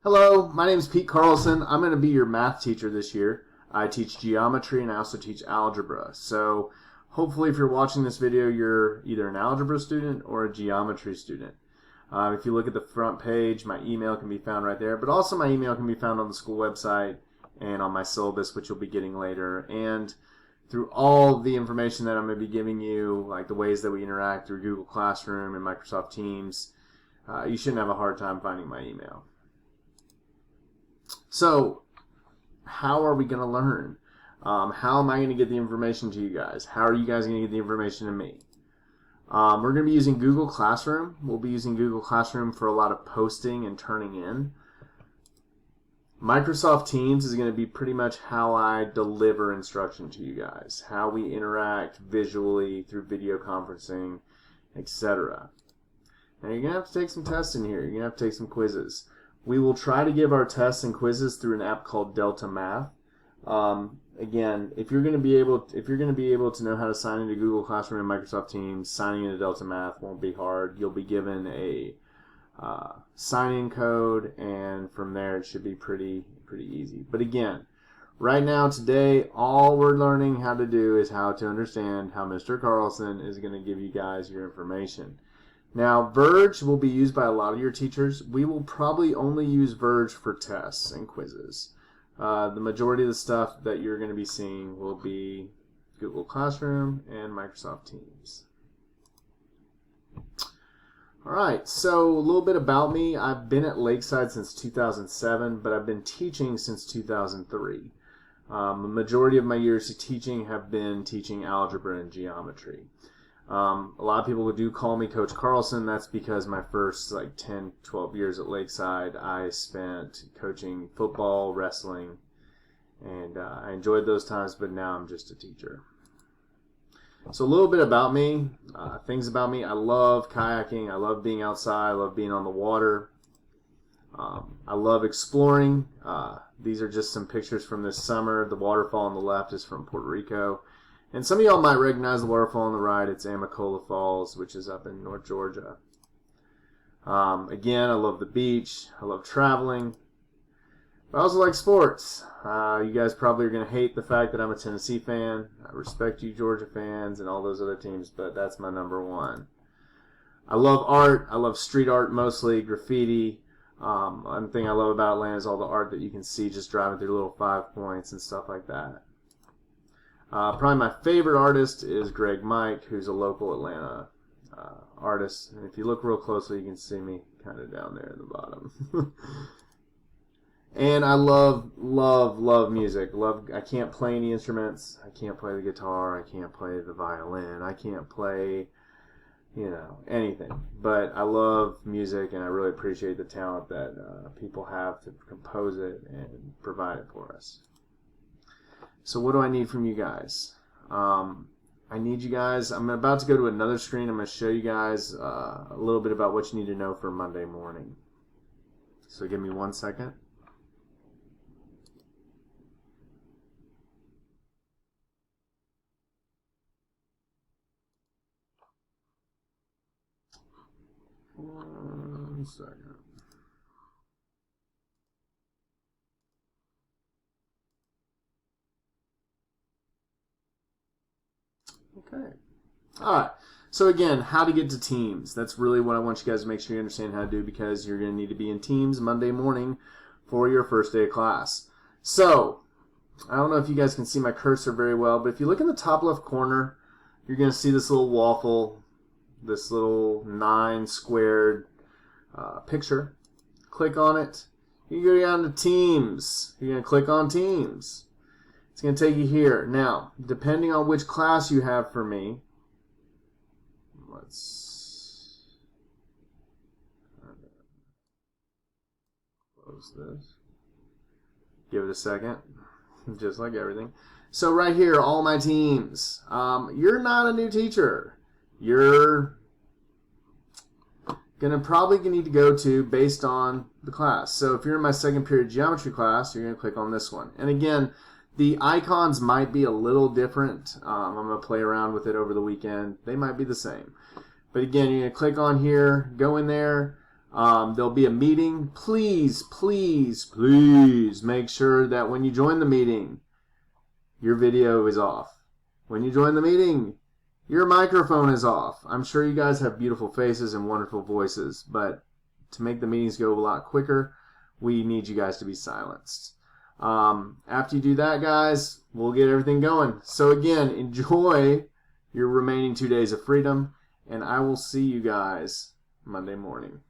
Hello, my name is Pete Carlson. I'm going to be your math teacher this year. I teach geometry and I also teach algebra. So hopefully if you're watching this video, you're either an algebra student or a geometry student. If you look at the front page, my email can be found right there, but also my email can be found on the school website and on my syllabus, which you'll be getting later. And through all the information that I'm going to be giving you, like the ways that we interact through Google Classroom and Microsoft Teams, you shouldn't have a hard time finding my email. So, how are we going to learn? How am I going to get the information to you guys? How are you guys going to get the information to me? We're going to be using Google Classroom. We'll be using Google Classroom for a lot of posting and turning in. Microsoft Teams is going to be pretty much how I deliver instruction to you guys, how we interact visually through video conferencing, etc. Now you're going to have to take some tests in here. You're going to have to take some quizzes. We will try to give our tests and quizzes through an app called Delta Math. Again, if you're going to be able to know how to sign into Google Classroom and Microsoft Teams, signing into Delta Math won't be hard. You'll be given a sign-in code, and from there it should be pretty easy. But again, right now, today, all we're learning how to do is how to understand how Mr. Carlson is going to give you guys your information. Now, Verge will be used by a lot of your teachers. We will probably only use Verge for tests and quizzes. The majority of the stuff that you're going to be seeing will be Google Classroom and Microsoft Teams. Alright, so a little bit about me. I've been at Lakeside since 2007, but I've been teaching since 2003. The majority of my years of teaching have been teaching algebra and geometry. A lot of people do call me Coach Carlson. That's because my first 10, 12 years at Lakeside, I spent coaching football, wrestling, and I enjoyed those times, but now I'm just a teacher. So a little bit about me, things about me. I love kayaking. I love being outside. I love being on the water. I love exploring. These are just some pictures from this summer. The waterfall on the left is from Puerto Rico. And some of y'all might recognize the waterfall on the right. It's Amacola Falls, which is up in North Georgia. Again, I love the beach. I love traveling. But I also like sports. You guys probably are going to hate the fact that I'm a Tennessee fan. I respect you Georgia fans and all those other teams, but that's my number one. I love art. I love street art mostly, graffiti. One thing I love about Atlanta is all the art that you can see just driving through little 5 points and stuff like that. Probably my favorite artist is Greg Mike, who's a local Atlanta artist. And if you look real closely, you can see me kind of down there at the bottom. And I love music. I can't play any instruments. I can't play the guitar. I can't play the violin. I can't play, anything. But I love music, and I really appreciate the talent that people have to compose it and provide it for us. So what do I need from you guys? I need you guys, I'm about to go to another screen. I'm going to show you guys a little bit about what you need to know for Monday morning. So give me 1 second. One second. Okay. All right. So again, how to get to Teams. That's really what I want you guys to make sure you understand how to do, because you're going to need to be in Teams Monday morning for your first day of class. So, I don't know if you guys can see my cursor very well, but if you look in the top left corner, you're going to see this little waffle, this little 9 squared picture. Click on it. You go down to Teams. You're going to click on Teams. It's going to take you here. Now, depending on which class you have for me, let's close this. Give it a second, just like everything. So right here, all my teams. You're not a new teacher. You're going to probably need to go to based on the class. So if you're in my second period geometry class, you're going to click on this one. And again, the icons might be a little different. I'm going to play around with it over the weekend. They might be the same. But again, you're going to click on here, go in there. There'll be a meeting. Please, please, please make sure that when you join the meeting, your video is off. When you join the meeting, your microphone is off. I'm sure you guys have beautiful faces and wonderful voices, but to make the meetings go a lot quicker, we need you guys to be silenced. After you do that, guys, we'll get everything going. So again, enjoy your remaining 2 days of freedom, and I will see you guys Monday morning.